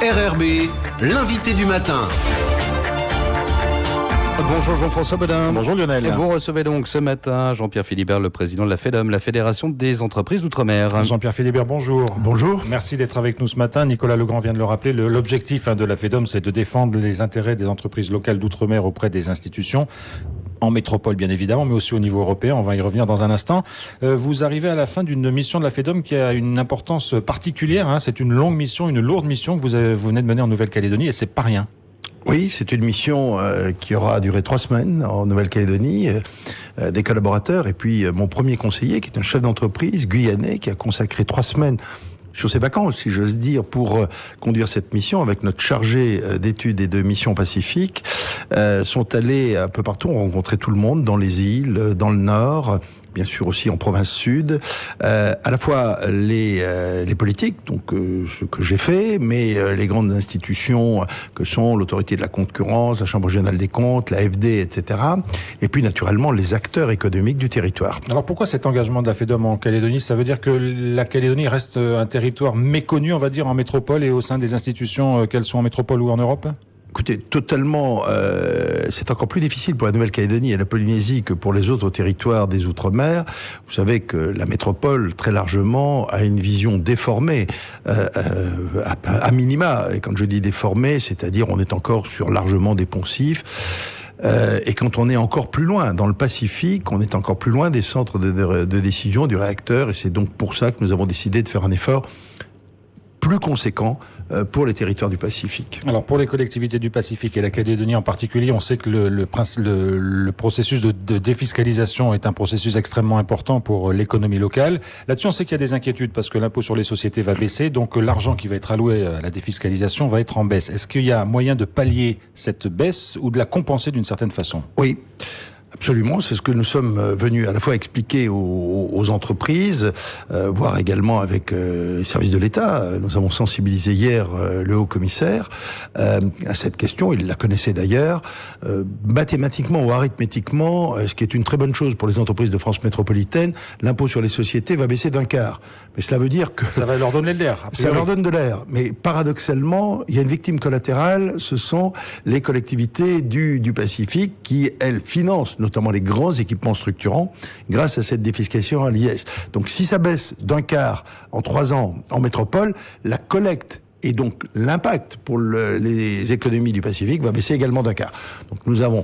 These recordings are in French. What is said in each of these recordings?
RRB, l'invité du matin. Bonjour Jean-François Bodin. Bonjour Lionel. Et vous recevez donc ce matin Jean-Pierre Philibert, le président de la FEDOM, la Fédération des entreprises d'outre-mer. Jean-Pierre Philibert, bonjour. Bonjour. Merci d'être avec nous ce matin. Nicolas Legrand vient de le rappeler. L'objectif de la FEDOM, c'est de défendre les intérêts des entreprises locales d'outre-mer auprès des institutions. En métropole, bien évidemment, mais aussi au niveau européen. On va y revenir dans un instant. Vous arrivez à la fin d'une mission de la FEDOM qui a une importance particulière. C'est une longue mission, une lourde mission que vous venez de mener en Nouvelle-Calédonie, et c'est pas rien. Oui, c'est une mission qui aura duré 3 semaines en Nouvelle-Calédonie, des collaborateurs et puis mon premier conseiller qui est un chef d'entreprise guyanais qui a consacré 3 semaines sur ses vacances, si j'ose dire, pour conduire cette mission avec notre chargé d'études et de missions pacifiques, sont allés un peu partout, ont rencontré tout le monde dans les îles, dans le nord, bien sûr aussi en province sud, à la fois les politiques, donc ce que j'ai fait, mais les grandes institutions que sont l'autorité de la concurrence, la Chambre régionale des comptes, la FD, etc. Et puis naturellement les acteurs économiques du territoire. Alors pourquoi cet engagement de la FEDOM en Calédonie? Ça veut dire que la Calédonie reste un territoire méconnu, on va dire, en métropole et au sein des institutions, qu'elles soient en métropole ou en Europe? Écoutez, totalement, c'est encore plus difficile pour la Nouvelle-Calédonie et la Polynésie que pour les autres territoires des Outre-mer. Vous savez que la métropole, très largement, a une vision déformée, à minima. Et quand je dis déformée, c'est-à-dire on est encore sur largement des poncifs. Et quand on est encore plus loin, dans le Pacifique, on est encore plus loin des centres de décision du réacteur. Et c'est donc pour ça que nous avons décidé de faire un effort plus conséquent pour les territoires du Pacifique. Alors pour les collectivités du Pacifique et la Calédonie en particulier, on sait que le processus de défiscalisation est un processus extrêmement important pour l'économie locale. Là-dessus, on sait qu'il y a des inquiétudes parce que l'impôt sur les sociétés va baisser, donc l'argent qui va être alloué à la défiscalisation va être en baisse. Est-ce qu'il y a moyen de pallier cette baisse ou de la compenser d'une certaine façon? Oui. Absolument, c'est ce que nous sommes venus à la fois expliquer aux entreprises, voire également avec les services de l'État. Nous avons sensibilisé hier le haut-commissaire à cette question, il la connaissait d'ailleurs. Mathématiquement ou arithmétiquement, ce qui est une très bonne chose pour les entreprises de France métropolitaine, l'impôt sur les sociétés va baisser d'1/4. Mais cela veut dire que... Ça va leur donner de l'air. Ça leur donne de l'air. Mais paradoxalement, il y a une victime collatérale, ce sont les collectivités du Pacifique qui, elles, financent notamment les grands équipements structurants, grâce à cette défiscalisation à l'IS. Donc si ça baisse d'1/4 en 3 ans en métropole, la collecte et donc l'impact pour les économies du Pacifique va baisser également d'1/4. Donc nous avons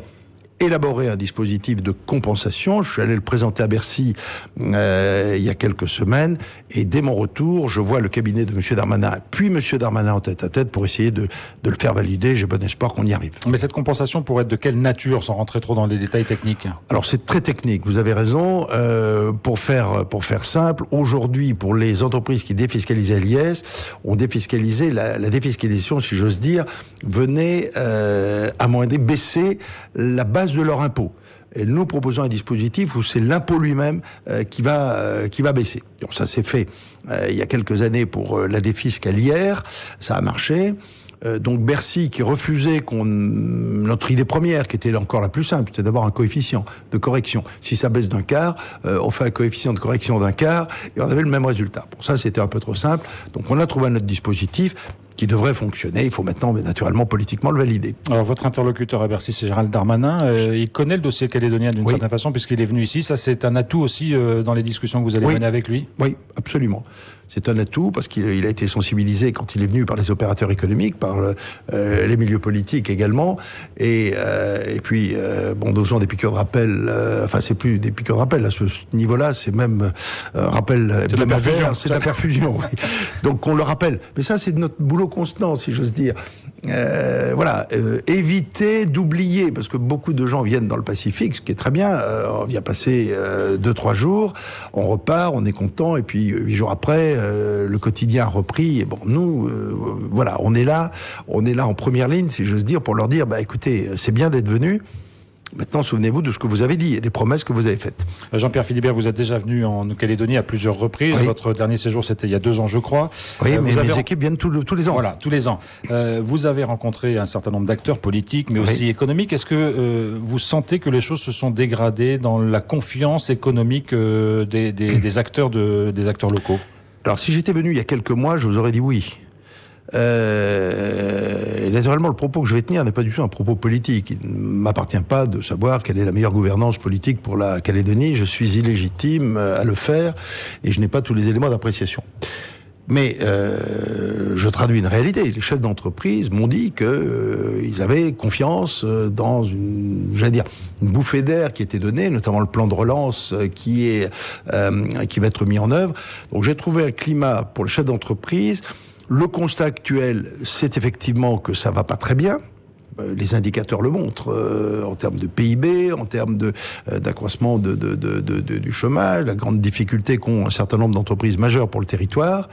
élaboré un dispositif de compensation. Je suis allé le présenter à Bercy il y a quelques semaines, et dès mon retour, je vois le cabinet de M. Darmanin, puis M. Darmanin en tête-à-tête pour essayer de le faire valider. J'ai bon espoir qu'on y arrive. Mais cette compensation pourrait être de quelle nature, sans rentrer trop dans les détails techniques? Alors c'est très technique, vous avez raison. Pour faire simple, aujourd'hui, pour les entreprises qui défiscalisaient l'IS, on défiscalisait, la défiscalisation, si j'ose dire, venait amender, baisser la base de leur impôt. Et nous proposons un dispositif où c'est l'impôt lui-même qui va baisser. Alors ça s'est fait il y a quelques années pour la défisc à l'IR, ça a marché. Donc Bercy qui refusait notre idée première, qui était encore la plus simple, c'était d'avoir un coefficient de correction. Si ça baisse d'1/4, on fait un coefficient de correction d'1/4 et on avait le même résultat. Pour ça, c'était un peu trop simple. Donc on a trouvé notre dispositif qui devrait fonctionner. Il faut maintenant, naturellement, politiquement le valider. Alors, votre interlocuteur à Bercy, c'est Gérald Darmanin. Il connaît le dossier calédonien d'une certaine façon, puisqu'il est venu ici. Ça, c'est un atout aussi dans les discussions que vous allez mener avec lui? Oui, absolument. C'est un atout parce qu'il a été sensibilisé quand il est venu par les opérateurs économiques, par les milieux politiques également. Et puis, nous faisons des piqûres de rappel. Enfin, c'est plus des piqûres de rappel. À ce niveau-là, c'est même un rappel de la perfusion. C'est de la perfusion, oui. Donc, on le rappelle. Mais ça, c'est notre boulot constant, si j'ose dire. Éviter d'oublier, parce que beaucoup de gens viennent dans le Pacifique, ce qui est très bien. On vient passer 2-3 jours, on repart, on est content, et puis 8 jours après, le quotidien a repris. Et bon, nous, on est là en première ligne, si j'ose dire, pour leur dire, écoutez, c'est bien d'être venus. Maintenant, souvenez-vous de ce que vous avez dit et des promesses que vous avez faites. Jean-Pierre Philibert, vous êtes déjà venu en Calédonie à plusieurs reprises. Oui. Votre dernier séjour, c'était il y a 2 ans, je crois. Oui, mais mes équipes viennent tous les ans. Voilà, tous les ans. Vous avez rencontré un certain nombre d'acteurs politiques, mais aussi économiques. Est-ce que vous sentez que les choses se sont dégradées dans la confiance économique des acteurs locaux? Alors, si j'étais venu il y a quelques mois, je vous aurais dit oui. naturellement, le propos que je vais tenir n'est pas du tout un propos politique. Il ne m'appartient pas de savoir quelle est la meilleure gouvernance politique pour la Calédonie. Je suis illégitime à le faire et je n'ai pas tous les éléments d'appréciation. Mais je traduis une réalité. Les chefs d'entreprise m'ont dit qu'ils avaient confiance dans une bouffée d'air qui était donnée, notamment le plan de relance qui va être mis en œuvre. Donc j'ai trouvé un climat pour les chefs d'entreprise. Le constat actuel, c'est effectivement que ça va pas très bien. Les indicateurs le montrent, en termes de PIB, en termes d'accroissement du chômage, la grande difficulté qu'ont un certain nombre d'entreprises majeures pour le territoire.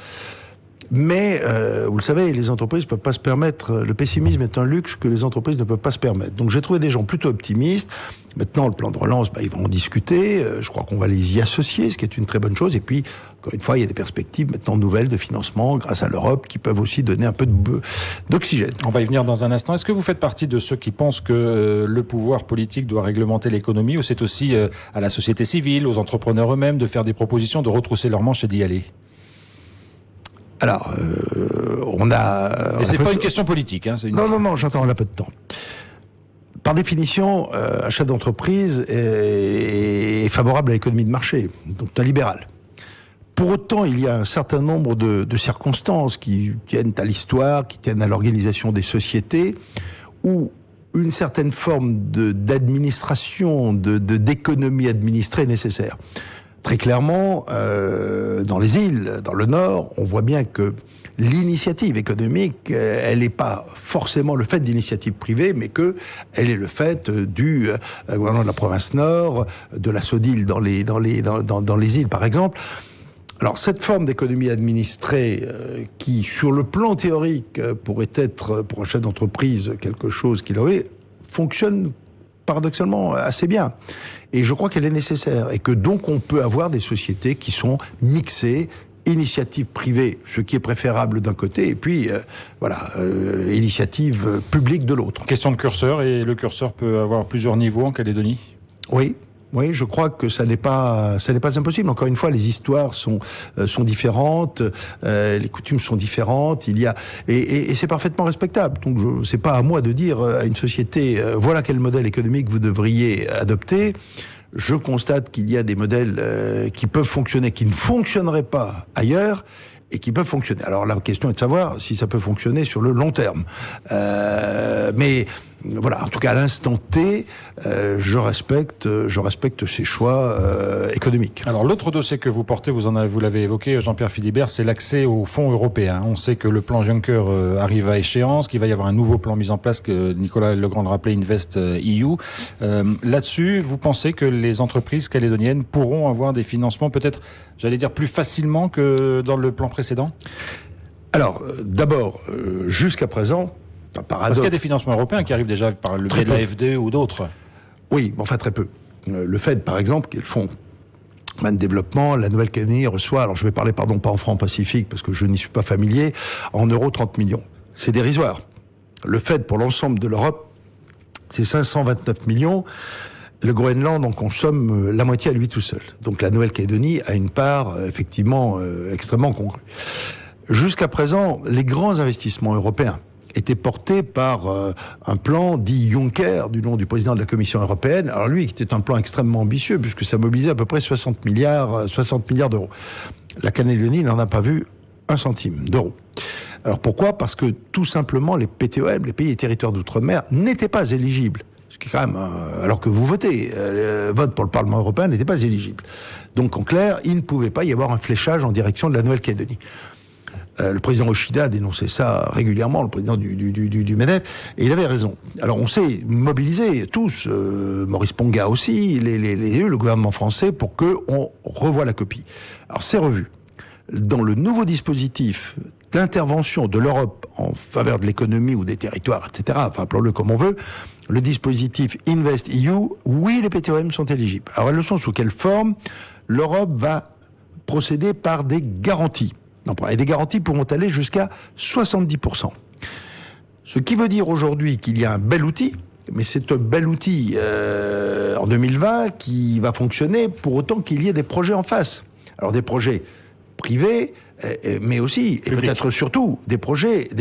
Mais, vous le savez, les entreprises ne peuvent pas se permettre, le pessimisme est un luxe que les entreprises ne peuvent pas se permettre. Donc j'ai trouvé des gens plutôt optimistes. Maintenant, le plan de relance, ils vont en discuter. Je crois qu'on va les y associer, ce qui est une très bonne chose. Et puis, encore une fois, il y a des perspectives maintenant nouvelles de financement grâce à l'Europe qui peuvent aussi donner un peu d'oxygène. On va y venir dans un instant. Est-ce que vous faites partie de ceux qui pensent que le pouvoir politique doit réglementer l'économie, ou c'est aussi à la société civile, aux entrepreneurs eux-mêmes de faire des propositions, de retrousser leurs manches et d'y aller? Alors, on a... Et c'est pas une question politique, hein, c'est une... Non, j'entends, on a peu de temps. Par définition, un chef d'entreprise est favorable à l'économie de marché, donc un libéral. Pour autant, il y a un certain nombre de circonstances qui tiennent à l'histoire, qui tiennent à l'organisation des sociétés, où une certaine forme d'administration, d'économie administrée est nécessaire. Très clairement, dans les îles, dans le Nord, on voit bien que l'initiative économique, elle n'est pas forcément le fait d'initiatives privées, mais que elle est le fait du gouvernement de la province Nord, de la SODIL dans les îles, par exemple. Alors, cette forme d'économie administrée, qui, sur le plan théorique, pourrait être, pour un chef d'entreprise, quelque chose qui l'aurait, fonctionne paradoxalement assez bien. Et je crois qu'elle est nécessaire. Et que donc on peut avoir des sociétés qui sont mixées, initiative privée, ce qui est préférable d'un côté, et puis, initiative publique de l'autre. Question de curseur, et le curseur peut avoir plusieurs niveaux en Calédonie ? Oui, je crois que ça n'est pas impossible. Encore une fois, les histoires sont différentes, les coutumes sont différentes. Et c'est parfaitement respectable. Donc, c'est pas à moi de dire à une société voilà quel modèle économique vous devriez adopter. Je constate qu'il y a des modèles qui peuvent fonctionner, qui ne fonctionneraient pas ailleurs, et qui peuvent fonctionner. Alors la question est de savoir si ça peut fonctionner sur le long terme. Mais voilà, en tout cas à l'instant T, je respecte ces choix économiques. Alors l'autre dossier que vous portez, vous l'avez évoqué, Jean-Pierre Philibert, c'est l'accès aux fonds européens. On sait que le plan Juncker arrive à échéance, qu'il va y avoir un nouveau plan mis en place, que Nicolas Legrand le rappelait, Invest EU. Là-dessus, vous pensez que les entreprises calédoniennes pourront avoir des financements peut-être, j'allais dire, plus facilement que dans le plan précédent ? Alors, d'abord, jusqu'à présent, parce qu'il y a des financements européens qui arrivent déjà par le biais de l'AFD ou d'autres. Oui, mais enfin très peu. Le FED, par exemple, qui est le fonds de développement, la Nouvelle-Calédonie reçoit, alors je vais parler, pas en francs Pacifique, parce que je n'y suis pas familier, en euros 30 millions. C'est dérisoire. Le FED, pour l'ensemble de l'Europe, c'est 529 millions. Le Groenland en consomme la moitié à lui tout seul. Donc la Nouvelle-Calédonie a une part, effectivement, extrêmement congrue. Jusqu'à présent, les grands investissements européens était porté par un plan dit Juncker, du nom du président de la Commission européenne. Alors lui, qui était un plan extrêmement ambitieux, puisque ça mobilisait à peu près 60 milliards d'euros. La Calédonie n'en a pas vu un centime d'euro. Alors pourquoi ? Parce que tout simplement, les PTOM, les pays et territoires d'outre-mer, n'étaient pas éligibles. Ce qui est quand même, alors que vous votez, le vote pour le Parlement européen n'était pas éligible. Donc en clair, il ne pouvait pas y avoir un fléchage en direction de la Nouvelle-Calédonie. Le président Yoshida a dénoncé ça régulièrement, le président du MEDEF, et il avait raison. Alors on s'est mobilisés tous, Maurice Ponga aussi, le gouvernement français, pour qu'on revoie la copie. Alors c'est revu. Dans le nouveau dispositif d'intervention de l'Europe en faveur de l'économie ou des territoires, etc., enfin appelons-le comme on veut, le dispositif Invest EU, oui, les PTOM sont éligibles. Alors elles le sont sous quelle forme ? L'Europe va procéder par des garanties. Et des garanties pourront aller jusqu'à 70%. Ce qui veut dire aujourd'hui qu'il y a un bel outil, mais c'est un bel outil en 2020 qui va fonctionner pour autant qu'il y ait des projets en face. Alors des projets privés mais aussi, et peut-être surtout, des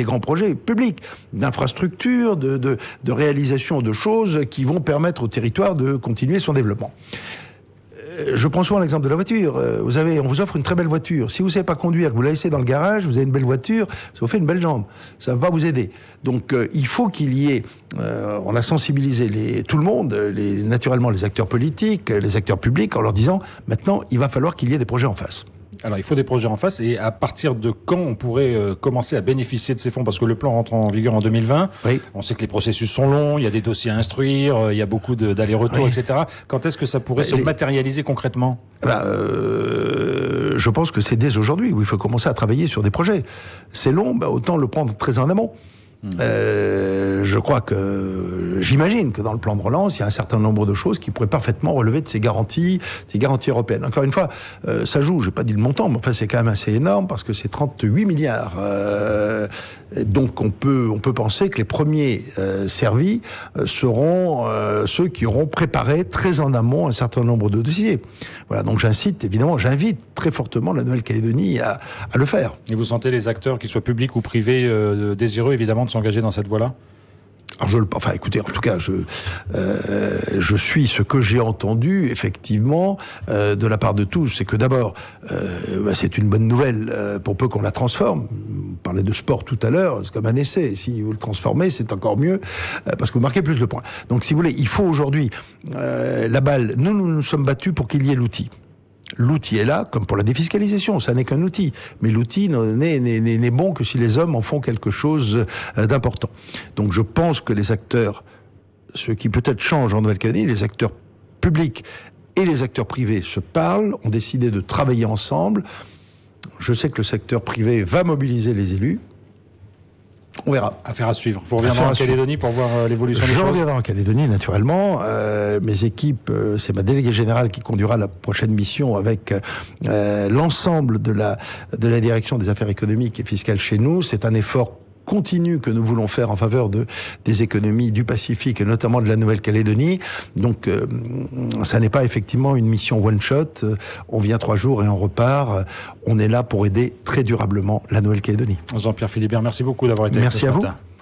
grands projets publics, d'infrastructures, de réalisation de choses qui vont permettre au territoire de continuer son développement. Je prends souvent l'exemple de la voiture. On vous offre une très belle voiture. Si vous ne savez pas conduire, que vous la laissez dans le garage, vous avez une belle voiture, ça vous fait une belle jambe. Ça ne va pas vous aider. Donc, il faut qu'il y ait... on a sensibilisé tout le monde, naturellement les acteurs politiques, les acteurs publics, en leur disant, maintenant, il va falloir qu'il y ait des projets en face. Alors, il faut des projets en face. Et à partir de quand on pourrait commencer à bénéficier de ces fonds? Parce que le plan rentre en vigueur en 2020. Oui. On sait que les processus sont longs, il y a des dossiers à instruire, il y a beaucoup d'allers-retours, oui, etc. Quand est-ce que ça pourrait se matérialiser concrètement? Je pense que c'est dès aujourd'hui où il faut commencer à travailler sur des projets. C'est long, autant le prendre très en amont. J'imagine que dans le plan de relance, il y a un certain nombre de choses qui pourraient parfaitement relever de ces garanties européennes. Encore une fois, ça joue, j'ai pas dit le montant, mais enfin c'est quand même assez énorme parce que c'est 38 milliards. Donc on peut penser que les premiers servis seront ceux qui auront préparé très en amont un certain nombre de dossiers. Voilà, donc j'invite très fortement la Nouvelle-Calédonie à le faire. Et vous sentez les acteurs, qu'ils soient publics ou privés, désireux évidemment de s'engager dans cette voie-là? Alors écoutez, en tout cas, je suis ce que j'ai entendu, effectivement, de la part de tous. C'est que d'abord, c'est une bonne nouvelle pour peu qu'on la transforme. On parlait de sport tout à l'heure, c'est comme un essai. Si vous le transformez, c'est encore mieux, parce que vous marquez plus de points. Donc, si vous voulez, il faut aujourd'hui la balle. Nous nous sommes battus pour qu'il y ait l'outil. L'outil est là, comme pour la défiscalisation, ça n'est qu'un outil. Mais l'outil n'est bon que si les hommes en font quelque chose d'important. Donc je pense que les acteurs, ce qui peut-être change en Nouvelle-Calédonie, les acteurs publics et les acteurs privés se parlent, ont décidé de travailler ensemble. Je sais que le secteur privé va mobiliser les élus. On verra. Affaire à suivre. Vous reviendrez en Calédonie pour voir l'évolution des choses? Je reviendrai en Calédonie, naturellement. Mes équipes, c'est ma déléguée générale qui conduira la prochaine mission avec l'ensemble de la direction des affaires économiques et fiscales chez nous. C'est un effort continu que nous voulons faire en faveur des économies du Pacifique et notamment de la Nouvelle-Calédonie. Donc, ça n'est pas effectivement une mission one-shot. On vient 3 jours et on repart. On est là pour aider très durablement la Nouvelle-Calédonie. Jean-Pierre Philibert, merci beaucoup d'avoir été avec nous ce matin. Merci à vous.